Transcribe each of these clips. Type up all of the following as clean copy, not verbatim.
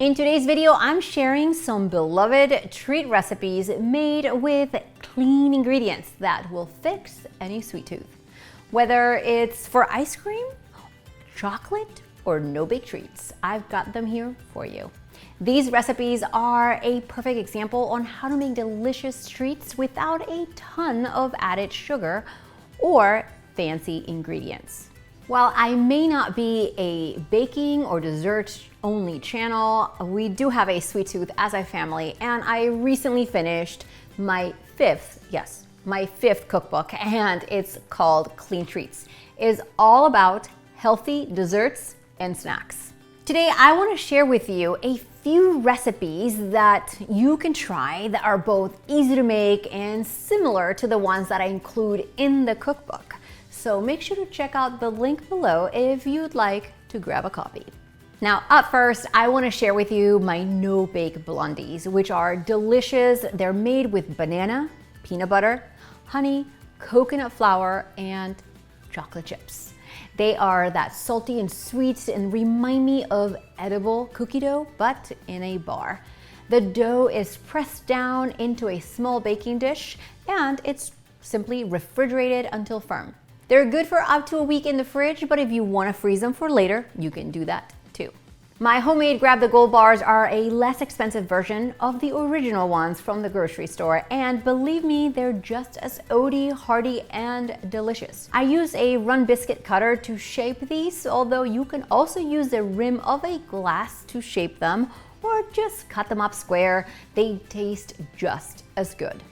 In today's video, I'm sharing some beloved treat recipes made with clean ingredients that will fix any sweet tooth. Whether it's for ice cream, chocolate, or no-bake treats, I've got them here for you. These recipes are a perfect example on how to make delicious treats without a ton of added sugar or fancy ingredients. While I may not be a baking or dessert only channel, we do have a sweet tooth as a family, and I recently finished my fifth cookbook, and it's called Clean Treats. It's all about healthy desserts and snacks. Today, I want to share with you a few recipes that you can try that are both easy to make and similar to the ones that I include in the cookbook. So make sure to check out the link below if you'd like to grab a copy. Now, up first, I want to share with you my no-bake blondies, which are delicious. They're made with banana, peanut butter, honey, coconut flour, and chocolate chips. They are that salty and sweet and remind me of edible cookie dough, but in a bar. The dough is pressed down into a small baking dish, and it's simply refrigerated until firm. They're good for up to a week in the fridge, but if you want to freeze them for later, you can do that too. My homemade Grab the Gold bars are a less expensive version of the original ones from the grocery store, and believe me, they're just as oaty, hearty, and delicious. I use a run biscuit cutter to shape these, although you can also use the rim of a glass to shape them, or just cut them up square. They taste just as good.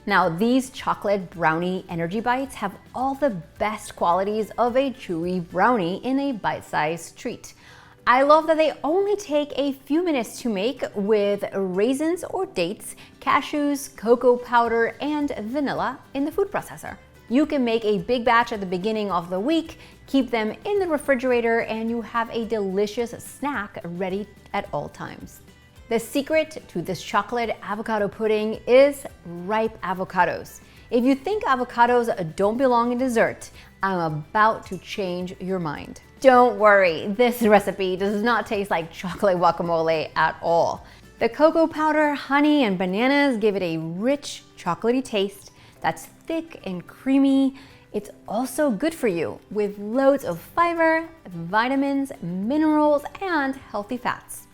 Now, these chocolate brownie energy bites have all the best qualities of a chewy brownie in a bite-sized treat. I love that they only take a few minutes to make with raisins or dates, cashews, cocoa powder, and vanilla in the food processor. You can make a big batch at the beginning of the week, keep them in the refrigerator, and you have a delicious snack ready at all times. The secret to this chocolate avocado pudding is ripe avocados. If you think avocados don't belong in dessert, I'm about to change your mind. Don't worry, this recipe does not taste like chocolate guacamole at all. The cocoa powder, honey, and bananas give it a rich, chocolatey taste that's thick and creamy. It's also good for you with loads of fiber, vitamins, minerals, and healthy fats.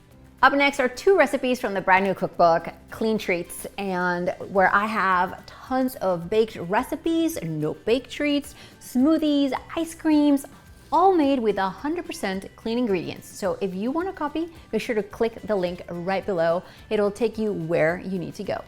Up next are two recipes from the brand new cookbook, Clean Treats, and where I have tons of baked recipes, no-bake treats, smoothies, ice creams, all made with 100% clean ingredients. So if you want a copy, make sure to click the link right below. It'll take you where you need to go.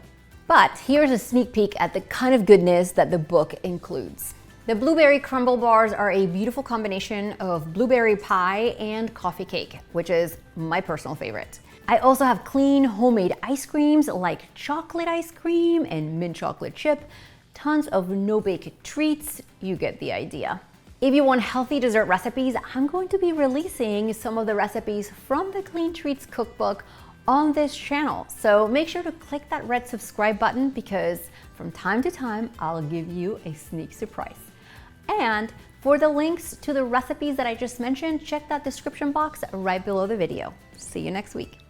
But here's a sneak peek at the kind of goodness that the book includes. The blueberry crumble bars are a beautiful combination of blueberry pie and coffee cake, which is my personal favorite. I also have clean homemade ice creams like chocolate ice cream and mint chocolate chip, tons of no-bake treats, you get the idea. If you want healthy dessert recipes, I'm going to be releasing some of the recipes from the Clean Treats cookbook on this channel. So make sure to click that red subscribe button because from time to time, I'll give you a sneak surprise. And for the links to the recipes that I just mentioned, check that description box right below the video. See you next week.